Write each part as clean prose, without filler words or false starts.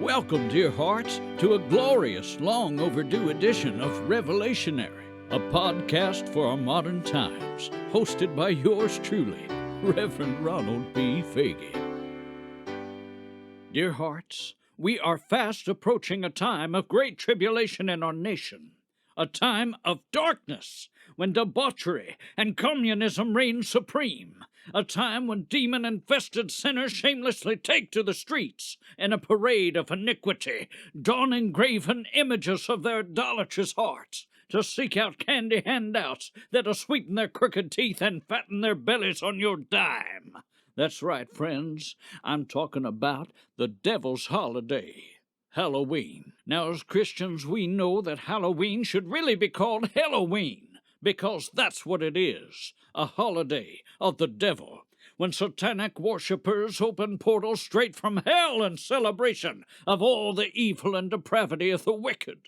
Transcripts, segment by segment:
Welcome, dear hearts, to a glorious, long overdue edition of Revelationary, a podcast for our modern times, hosted by yours truly, Reverend Ronald B. Faggy. Dear hearts, we are fast approaching a time of great tribulation in our nation, a time of darkness when debauchery and communism reign supreme, a time when demon-infested sinners shamelessly take to the streets in a parade of iniquity, donning graven images of their idolatrous hearts, to seek out candy handouts that'll sweeten their crooked teeth and fatten their bellies on your dime. That's right, friends. I'm talking about the devil's holiday, Halloween. Now, as Christians, we know that Halloween should really be called Halloween, because that's what it is, a holiday of the devil, when satanic worshippers open portals straight from hell in celebration of all the evil and depravity of the wicked,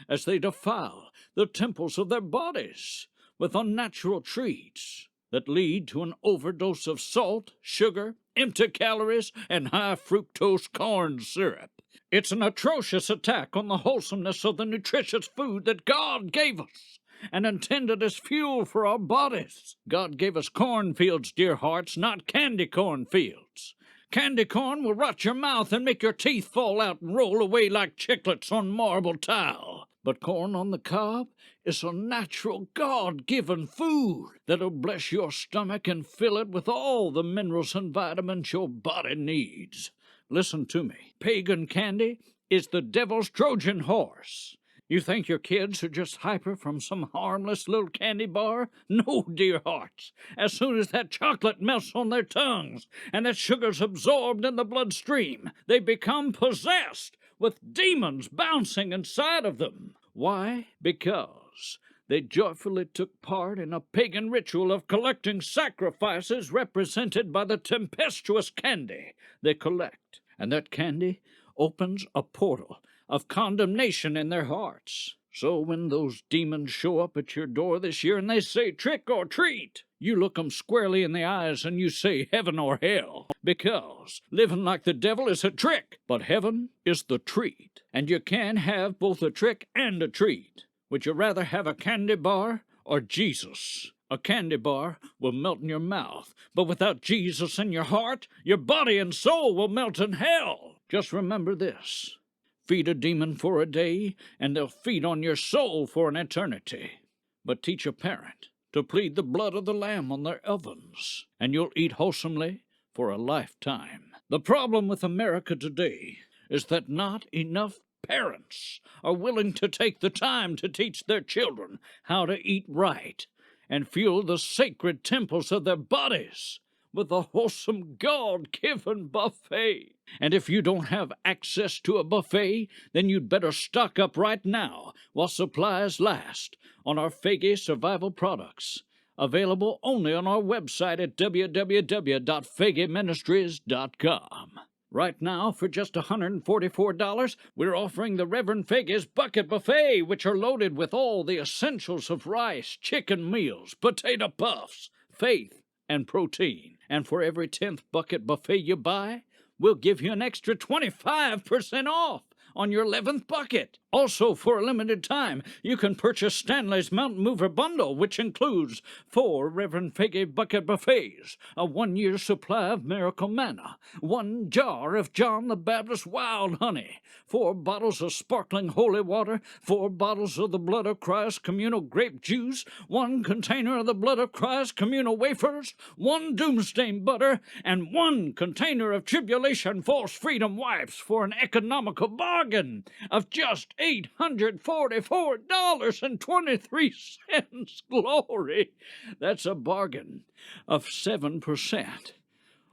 as they defile the temples of their bodies with unnatural treats that lead to an overdose of salt, sugar, empty calories, and high fructose corn syrup. It's an atrocious attack on the wholesomeness of the nutritious food that God gave us and intended as fuel for our bodies. God gave us cornfields, dear hearts, not candy cornfields. Candy corn will rot your mouth and make your teeth fall out and roll away like chiclets on marble tile. But corn on the cob is a natural God-given food that'll bless your stomach and fill it with all the minerals and vitamins your body needs. Listen to me. Pagan candy is the devil's Trojan horse. You think your kids are just hyper from some harmless little candy bar? No, dear hearts. As soon as that chocolate melts on their tongues and that sugar's absorbed in the bloodstream, they become possessed with demons bouncing inside of them. Why? Because they joyfully took part in a pagan ritual of collecting sacrifices represented by the tempestuous candy they collect. And that candy opens a portal of condemnation in their hearts. So when those demons show up at your door this year and they say trick or treat, you look 'em squarely in the eyes and you say heaven or hell, because living like the devil is a trick, but heaven is the treat. And you can have both a trick and a treat. Would you rather have a candy bar or Jesus? A candy bar will melt in your mouth, but without Jesus in your heart, your body and soul will melt in hell. Just remember this. Feed a demon for a day, and they'll feed on your soul for an eternity. But teach a parent to plead the blood of the Lamb on their ovens, and you'll eat wholesomely for a lifetime. The problem with America today is that not enough parents are willing to take the time to teach their children how to eat right and fuel the sacred temples of their bodies with a wholesome God-given buffet. And if you don't have access to a buffet, then you'd better stock up right now while supplies last on our Faggy Survival products, available only on our website at www.faggyministries.com. Right now, for just $144, we're offering the Reverend Faggy's Bucket Buffet, which are loaded with all the essentials of rice, chicken meals, potato puffs, faith, and protein. And for every 10th bucket buffet you buy, we'll give you an extra 25% off on your 11th bucket. Also, for a limited time, you can purchase Stanley's Mountain Mover Bundle, which includes 4 Reverend Faggy Bucket Buffets, a 1-year supply of Miracle Manna, 1 jar of John the Baptist Wild Honey, 4 bottles of sparkling holy water, 4 bottles of the Blood of Christ Communal Grape Juice, 1 container of the Blood of Christ Communal Wafers, 1 Doomsday Butter, and 1 container of Tribulation False Freedom Wipes for an economical bargain of just $844.23. Glory! That's a bargain of 7%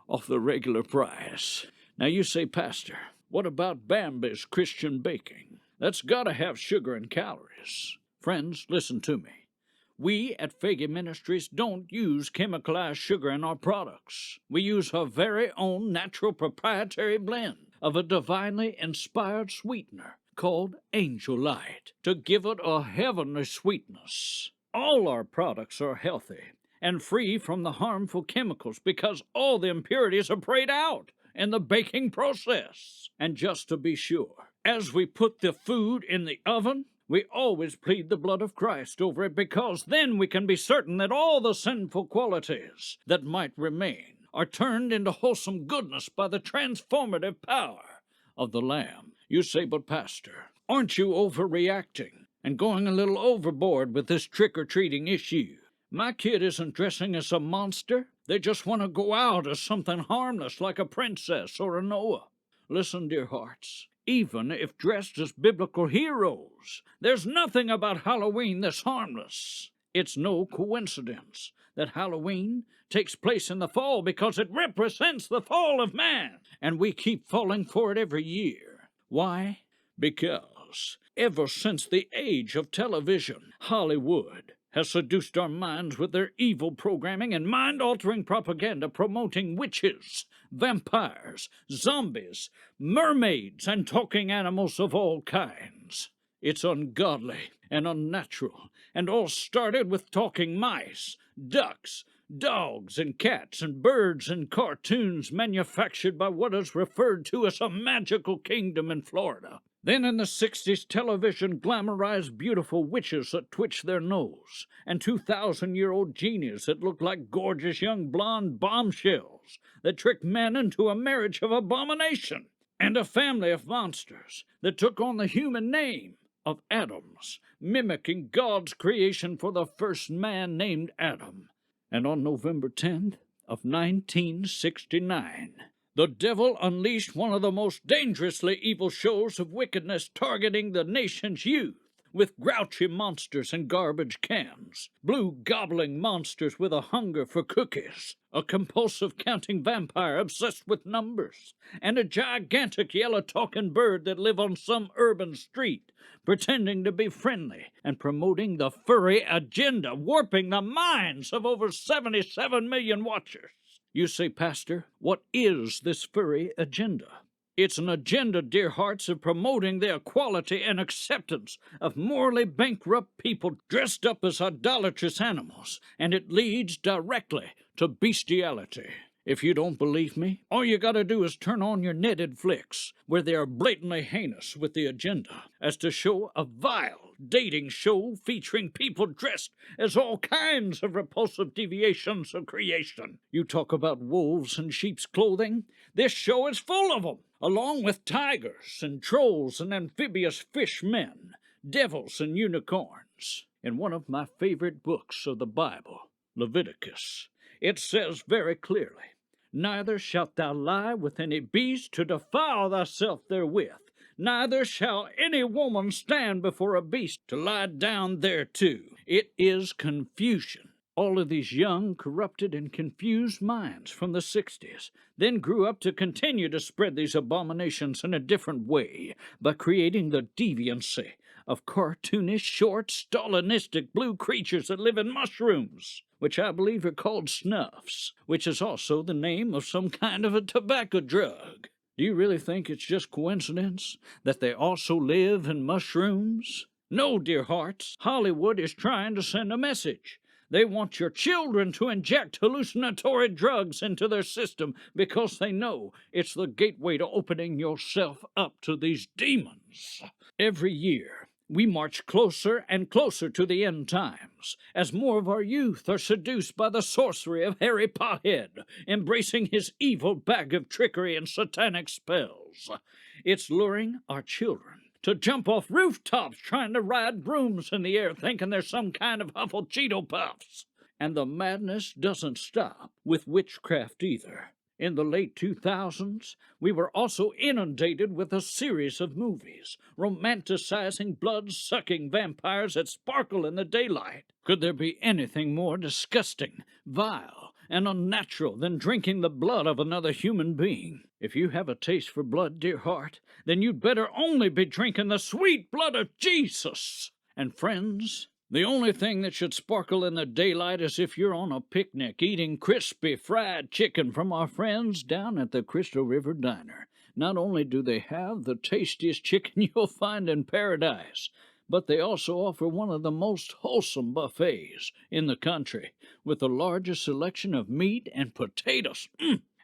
off the regular price. Now you say, Pastor, what about Bambi's Christian Baking? That's got to have sugar and calories. Friends, listen to me. We at Faggy Ministries don't use chemicalized sugar in our products. We use our very own natural proprietary blend of a divinely inspired sweetener called Angel Light to give it a heavenly sweetness. All our products are healthy and free from the harmful chemicals because all the impurities are prayed out. in the baking process. And just to be sure, as we put the food in the oven, we always plead the blood of Christ over it, because then we can be certain that all the sinful qualities that might remain are turned into wholesome goodness by the transformative power of the Lamb. You say, but Pastor, aren't you overreacting and going a little overboard with this trick-or-treating issue? My kid isn't dressing as a monster. They just want to go out as something harmless like a princess or a Noah. Listen, dear hearts, even if dressed as biblical heroes, there's nothing about Halloween that's harmless. It's no coincidence that Halloween takes place in the fall, because it represents the fall of man, and we keep falling for it every year. Why? Because ever since the age of television, Hollywood has seduced our minds with their evil programming and mind-altering propaganda promoting witches, vampires, zombies, mermaids, and talking animals of all kinds. It's ungodly and unnatural, and all started with talking mice, ducks, dogs, and cats, and birds in cartoons manufactured by what is referred to as a magical kingdom in Florida. Then in the 60s, television glamorized beautiful witches that twitch their nose, and 2,000-year-old genies that look like gorgeous young blonde bombshells that trick men into a marriage of abomination, and a family of monsters that took on the human name of Adams, mimicking God's creation for the first man named Adam. And on November 10th of 1969, the devil unleashed one of the most dangerously evil shows of wickedness targeting the nation's youth, with grouchy monsters in garbage cans, blue gobbling monsters with a hunger for cookies, a compulsive counting vampire obsessed with numbers, and a gigantic yellow talking bird that live on some urban street, pretending to be friendly and promoting the furry agenda, warping the minds of over 77 million watchers. You say, Pastor, what is this furry agenda? It's an agenda, dear hearts, of promoting the equality and acceptance of morally bankrupt people dressed up as idolatrous animals, and it leads directly to bestiality. If you don't believe me, all you gotta do is turn on your netted flicks, where they are blatantly heinous with the agenda, as to show a vile dating show featuring people dressed as all kinds of repulsive deviations of creation. You talk about wolves in sheep's clothing? This show is full of them, along with tigers and trolls and amphibious fish men, devils and unicorns. In one of my favorite books of the Bible, Leviticus, it says very clearly, "Neither shalt thou lie with any beast to defile thyself therewith, neither shall any woman stand before a beast to lie down thereto." It is confusion. All of these young, corrupted, and confused minds from the 60s then grew up to continue to spread these abominations in a different way by creating the deviancy of cartoonish, short, Stalinistic blue creatures that live in mushrooms, which I believe are called snuffs, which is also the name of some kind of a tobacco drug. Do you really think it's just coincidence that they also live in mushrooms? No, dear hearts, Hollywood is trying to send a message. They want your children to inject hallucinatory drugs into their system because they know it's the gateway to opening yourself up to these demons. Every year, we march closer and closer to the end times, as more of our youth are seduced by the sorcery of Harry Pothead, embracing his evil bag of trickery and satanic spells. It's luring our children to jump off rooftops trying to ride brooms in the air thinking they're some kind of Huffle Cheeto Puffs. And the madness doesn't stop with witchcraft either. In the late 2000s, we were also inundated with a series of movies romanticizing blood-sucking vampires that sparkle in the daylight. Could there be anything more disgusting, vile, and unnatural than drinking the blood of another human being? If you have a taste for blood, dear heart, then you'd better only be drinking the sweet blood of Jesus. And friends, the only thing that should sparkle in the daylight is if you're on a picnic eating crispy fried chicken from our friends down at the Crystal River Diner. Not only do they have the tastiest chicken you'll find in paradise, but they also offer one of the most wholesome buffets in the country, with the largest selection of meat and potatoes.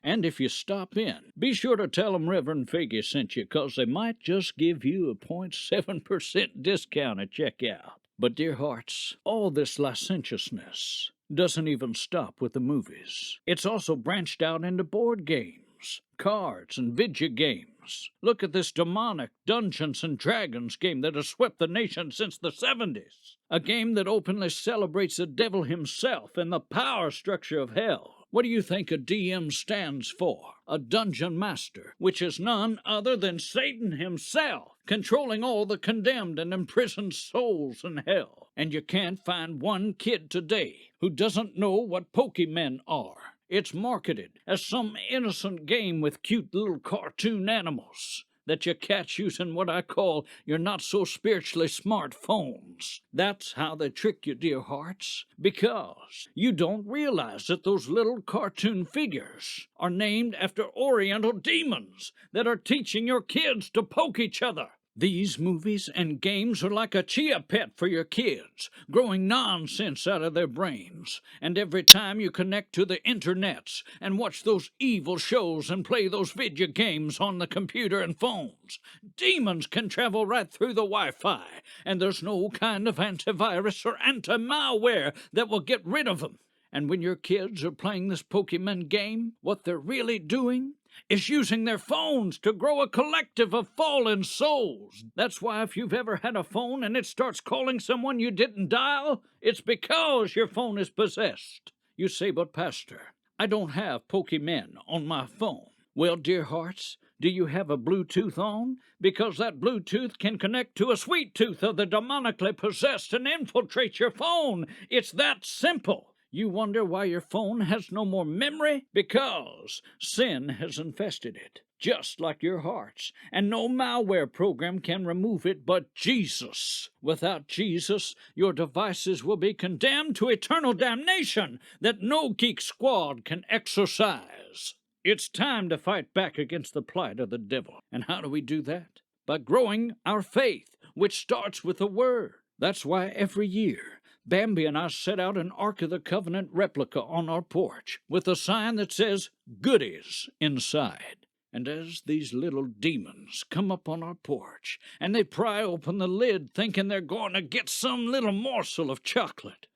And if you stop in, be sure to tell them Reverend Figgy sent you, 'cause they might just give you a 0.7% discount at checkout. But, dear hearts, all this licentiousness doesn't even stop with the movies. It's also branched out into board games, cards, and video games. Look at this demonic Dungeons and Dragons game that has swept the nation since the 70s. A game that openly celebrates the devil himself and the power structure of hell. What do you think a DM stands for? A dungeon master, which is none other than Satan himself, controlling all the condemned and imprisoned souls in hell. And you can't find one kid today who doesn't know what Pokemon are. It's marketed as some innocent game with cute little cartoon animals that you catch using what I call your not-so-spiritually smart phones. That's how they trick you, dear hearts, because you don't realize that those little cartoon figures are named after Oriental demons that are teaching your kids to poke each other. These movies and games are like a chia pet for your kids, growing nonsense out of their brains. And every time you connect to the internets and watch those evil shows and play those video games on the computer and phones, demons can travel right through the Wi-Fi, and there's no kind of antivirus or anti-malware that will get rid of them. And when your kids are playing this Pokemon game, what they're really doing is using their phones to grow a collective of fallen souls. That's why if you've ever had a phone and it starts calling someone you didn't dial, it's because your phone is possessed. You say, but Pastor, I don't have Pokemon on my phone. Well, dear hearts, do you have a Bluetooth on? Because that Bluetooth can connect to a sweet tooth of the demonically possessed and infiltrate your phone. It's that simple. You wonder why your phone has no more memory? Because sin has infested it, just like your hearts, and no malware program can remove it but Jesus. Without Jesus, your devices will be condemned to eternal damnation that no geek squad can exorcise. It's time to fight back against the plight of the devil. And how do we do that? By growing our faith, which starts with the Word. That's why every year, Bambi and I set out an Ark of the Covenant replica on our porch with a sign that says, "Goodies" inside. And as these little demons come up on our porch and they pry open the lid thinking they're going to get some little morsel of chocolate,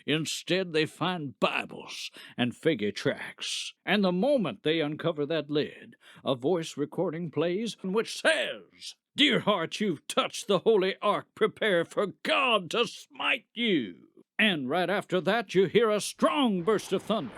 instead they find Bibles and figure tracts. And the moment they uncover that lid, a voice recording plays which says, "Dear heart, you've touched the holy ark. Prepare for God to smite you." And right after that, you hear a strong burst of thunder.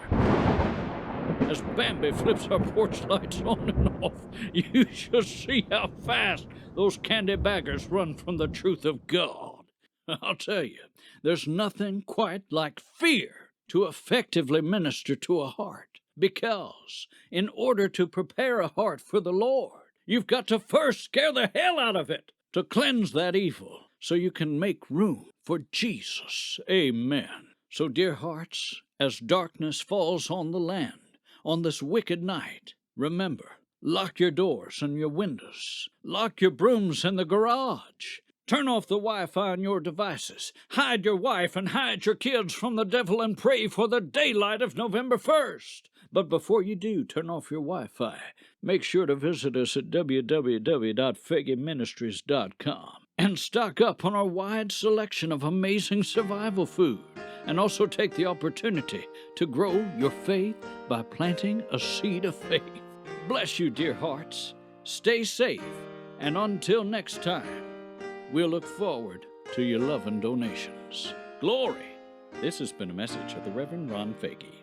As Bambi flips her porch lights on and off, you should see how fast those candy baggers run from the truth of God. I'll tell you, there's nothing quite like fear to effectively minister to a heart. Because in order to prepare a heart for the Lord, you've got to first scare the hell out of it to cleanse that evil so you can make room for Jesus. Amen. So, dear hearts, as darkness falls on the land on this wicked night, remember, lock your doors and your windows. Lock your brooms in the garage. Turn off the Wi-Fi on your devices. Hide your wife and hide your kids from the devil and pray for the daylight of November 1st. But before you do turn off your Wi-Fi, make sure to visit us at www.feggyministries.com and stock up on our wide selection of amazing survival food. And also take the opportunity to grow your faith by planting a seed of faith. Bless you, dear hearts. Stay safe. And until next time, we'll look forward to your loving donations. Glory! This has been a message of the Reverend Ron Faggy.